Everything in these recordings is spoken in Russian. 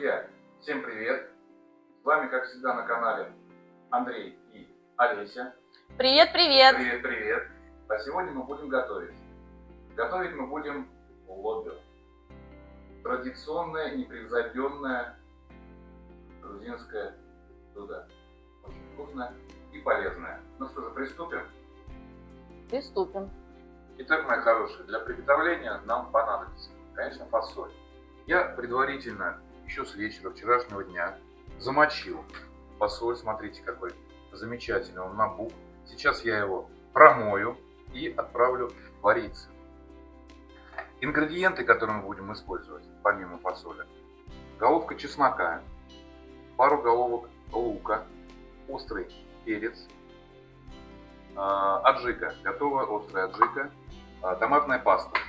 Друзья, всем привет! С вами, как всегда, на канале Андрей и Олеся. Привет, привет! Привет, привет! А сегодня мы будем готовить. Готовить мы будем лобио. Традиционное, непревзойденное грузинское блюдо. Очень вкусное и полезное. Ну что же, приступим? Приступим. Итак, мои хорошие, для приготовления нам понадобится, конечно, фасоль. Я предварительно, еще с вечера вчерашнего дня, замочил фасоль. Смотрите, какой замечательный он набух. Сейчас я его промою и отправлю вариться. Ингредиенты, которые мы будем использовать, помимо фасоли: головка чеснока, пару головок лука, острый перец, аджика, готовая острая аджика, томатная паста.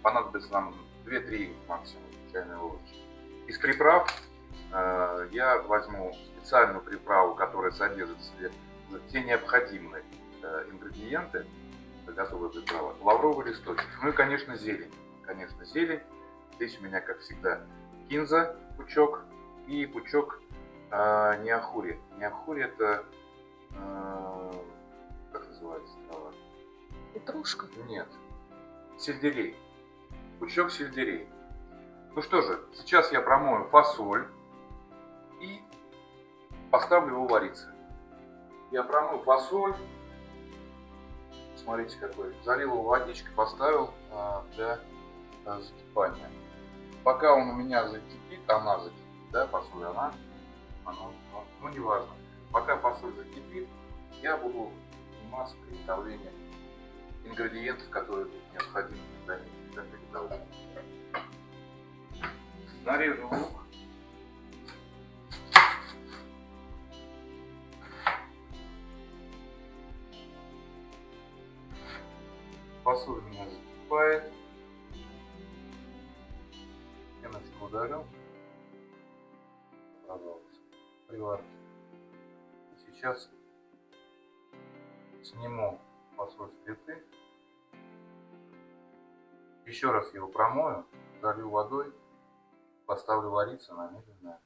Понадобится нам 2-3 максимум чайной ложечки. Из приправ я возьму специальную приправу, которая содержит в себе все необходимые ингредиенты, готовая приправа. Лавровый листочек, ну и, конечно, зелень. Здесь у меня, как всегда, кинза, пучок и пучок неохури. Неохури — это как называется трава? Петрушка? Нет. Сельдерей. Пучок сельдерей. Ну что же, сейчас я промою фасоль и поставлю его вариться. Я промыл фасоль. Смотрите какой. Залил его водичкой, поставил для закипания. Пока он у меня закипит, она закипит, да, фасоль, ну не важно. Пока фасоль закипит, я буду заниматься приготовлением ингредиентов, которые необходимы для приготовления. Нарежу лук. Фасоль у меня закипает. Пеночку удалю. Пожалуйста, приварки. Сейчас сниму фасоль с плиты. Еще раз его промою, залью водой, поставлю вариться на медленный огонь.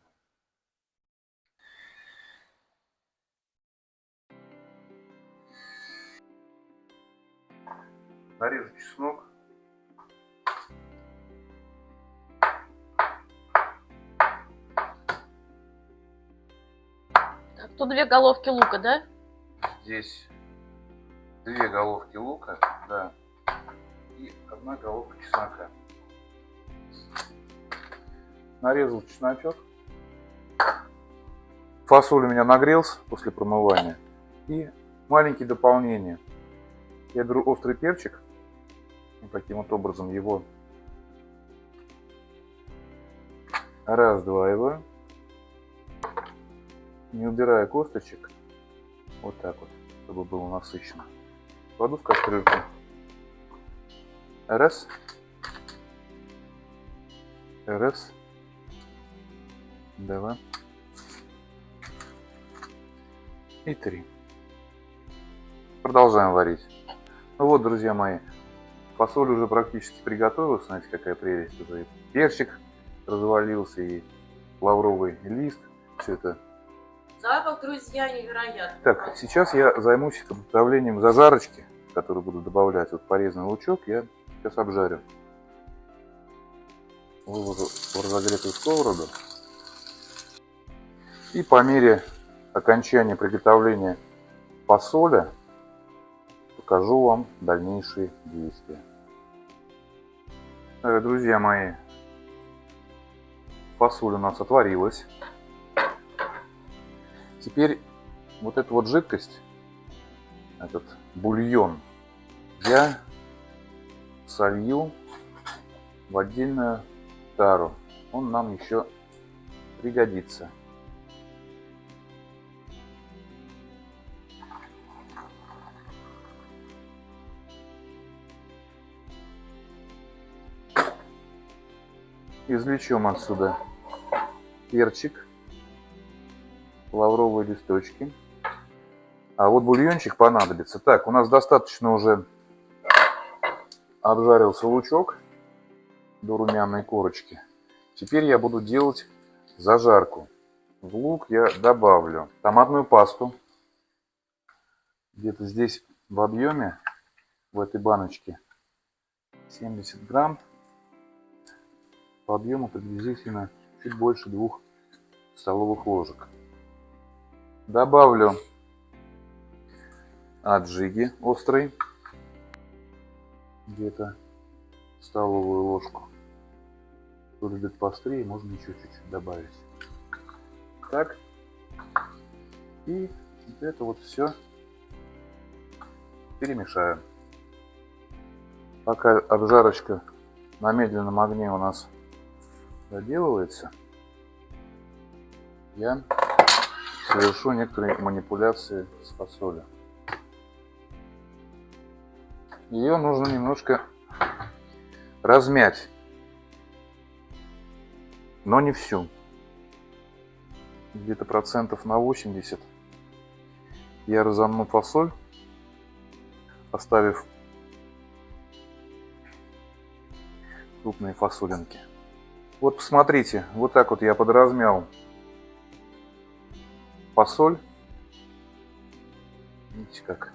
Нарежу чеснок. Так, тут 2 головки лука, да? Здесь 2 головки лука, да, и 1 головка чеснока. Нарезал чесночок. Фасоль у меня нагрелся после промывания. И маленькие дополнения. Я беру острый перчик. Вот таким вот образом его раздваиваю, не убирая косточек. Вот так вот, чтобы было насыщенно. Кладу в кастрюльку. Раз. Раз. 2. И 3. Продолжаем варить. Ну вот, друзья мои, фасоль уже практически приготовилась. Знаете, какая прелесть. Уже и перчик развалился, и лавровый лист. Все это. Запах, друзья, невероятный. Так, сейчас я займусь приготовлением зажарочки, которую буду добавлять. Вот порезанный лучок я сейчас обжарю. Выложу в разогретую сковороду. И по мере окончания приготовления фасоли покажу вам дальнейшие действия. Друзья мои, фасоль у нас отварилась. Теперь вот эту вот жидкость, этот бульон, я солью в отдельную тару. Он нам еще пригодится. Извлечем отсюда перчик, лавровые листочки. А вот бульончик понадобится. Так, у нас достаточно уже обжарился лучок до румяной корочки. Теперь я буду делать зажарку в лук я добавлю томатную пасту. Где-то здесь в объеме, в этой баночке, 70 грамм. По объему приблизительно чуть больше 2 столовых ложек. Добавлю аджики острый, где-то столовую ложку. Кто любит поострее, можно еще чуть-чуть добавить. Так. И вот это вот все перемешаю. Пока обжарочка на медленном огне у нас доделывается, я совершу некоторые манипуляции с фасолью. Ее нужно немножко размять, но не всю. Где-то процентов на 80 я разомну фасоль, оставив крупные фасолинки. Вот посмотрите, вот так вот я подразмял фасоль. Видите, как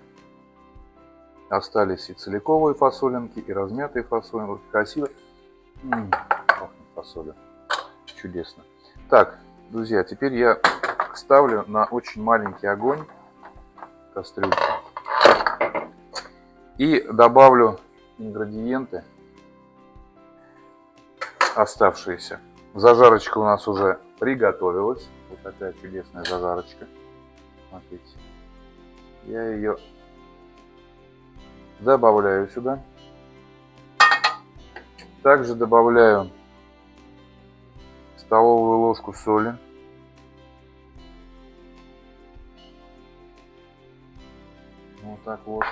остались и целиковые фасолинки, и размятые фасолинки. Красиво. Пахнет фасолью. Чудесно. Так, друзья, теперь я ставлю на очень маленький огонь кастрюльку и добавлю ингредиенты оставшиеся. Зажарочка у нас уже приготовилась. Вот такая чудесная зажарочка. Смотрите. Я ее добавляю сюда. Также добавляю столовую ложку соли. Вот так вот.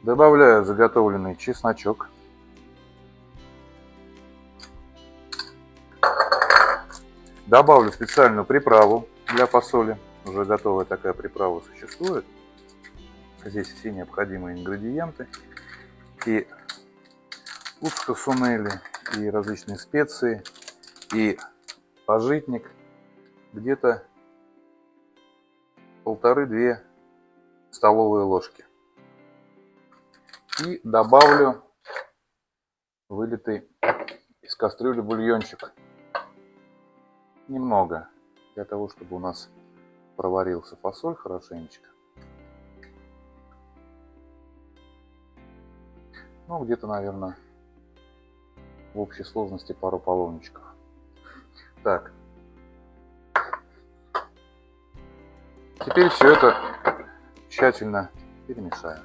Добавляю заготовленный чесночок. Добавлю специальную приправу для фасоли. Уже готовая такая приправа существует. Здесь все необходимые ингредиенты. И уксус сунели, и различные специи, и пажитник. Где-то 1,5-2 столовые ложки. И добавлю вылитый из кастрюли бульончик. Немного, для того, чтобы у нас проварился фасоль хорошенечко. Ну, где-то, наверное, в общей сложности пару половничков. Так. Теперь все это тщательно перемешаю.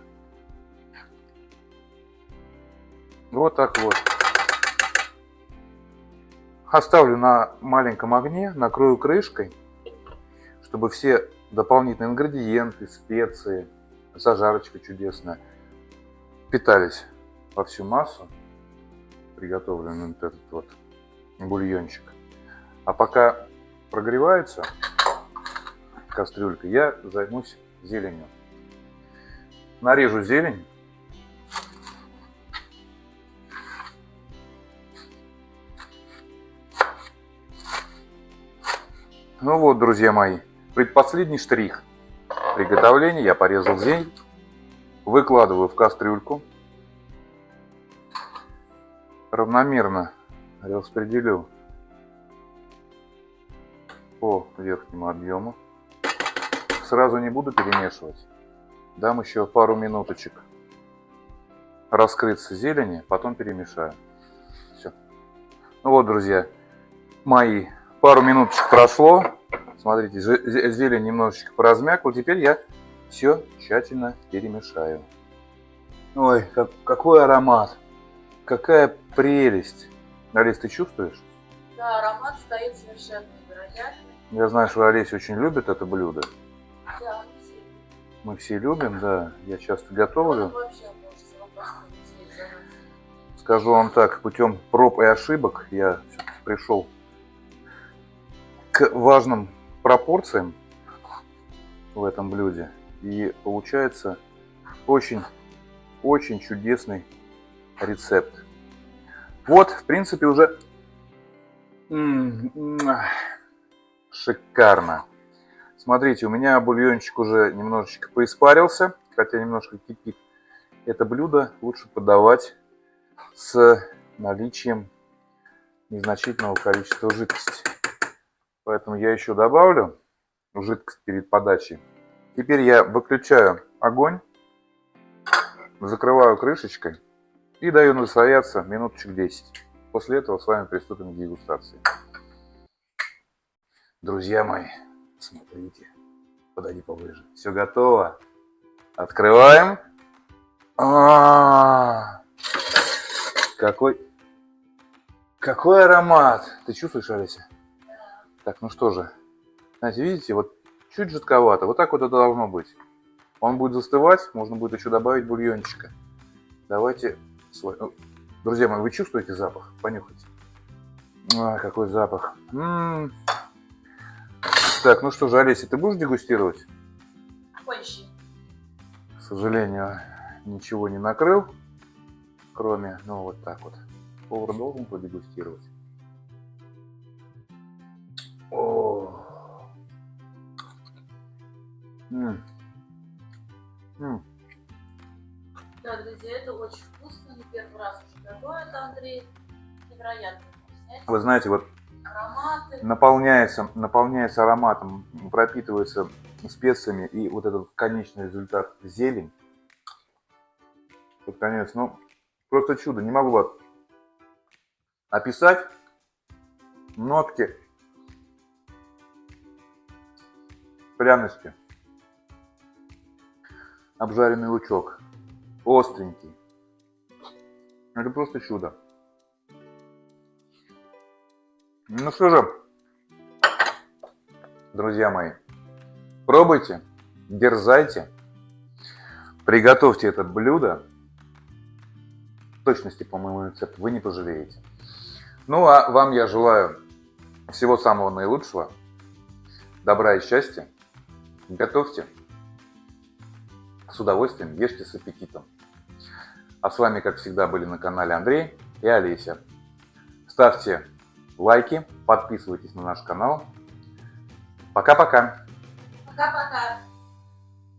Вот так вот. Оставлю на маленьком огне, накрою крышкой, чтобы все дополнительные ингредиенты, специи, зажарочка чудесная впитались во всю массу, приготовленный вот этот вот бульончик. А пока прогревается кастрюлька, я займусь зеленью. Нарежу зелень. Ну вот, друзья мои, предпоследний штрих приготовления. Я порезал зелень, выкладываю в кастрюльку, равномерно распределю по верхнему объему. Сразу не буду перемешивать. Дам еще пару минуточек раскрыться зелени, потом перемешаю. Все. Ну вот, друзья, мои пару минуточек прошло. Смотрите, зелень немножечко поразмякла. Теперь я все тщательно перемешаю. Ой, какой аромат! Какая прелесть! Олесь, ты чувствуешь? Да, аромат стоит совершенно невероятный. Я знаю, что Олесь очень любит это блюдо. Да, все. Мы все любим, да. Я часто готовлю. Он вообще может его построить здесь за нас. Скажу вам так, путем проб и ошибок я пришел к важным пропорциям в этом блюде. И получается очень чудесный рецепт. Вот, в принципе, уже Шикарно. Смотрите, у меня бульончик уже немножечко поиспарился, хотя немножко кипит. Это блюдо лучше подавать с наличием незначительного количества жидкости. Поэтому я еще добавлю жидкость перед подачей. Теперь я выключаю огонь, закрываю крышечкой и даю настояться минуточек 10. После этого с вами приступим к дегустации. Друзья мои, смотрите, подойди поближе. Все готово. Открываем. Какой аромат! Ты чувствуешь, Олеся? Так, ну что же. Знаете, видите, вот чуть жидковато. Вот так вот это должно быть. Он будет застывать, можно будет еще добавить бульончика. Давайте... Друзья мои, вы чувствуете запах? Понюхайте. Какой запах. Так, ну что же, Олеся, ты будешь дегустировать? Позже. К сожалению, ничего не накрыл, кроме, ну, вот так вот. Повар должен подегустировать. О. Да, друзья, это очень вкусно. Не первый раз уже готовит Андрей. Невероятно вкуснятина. Вы знаете, вот Ароматы. наполняется ароматом, пропитывается специями, и вот этот конечный результат зелень. Под конец, ну, просто чудо. Не могу вот описать нотки пряности. Обжаренный лучок. Остренький. Это просто чудо. Ну что же, друзья мои, пробуйте, дерзайте, приготовьте это блюдо. В точности по моему рецепту вы не пожалеете. Ну а вам я желаю всего самого наилучшего, добра и счастья. Готовьте с удовольствием, ешьте с аппетитом. А с вами, как всегда, были на канале Андрей и Олеся. Ставьте лайки, подписывайтесь на наш канал. Пока-пока. Пока-пока.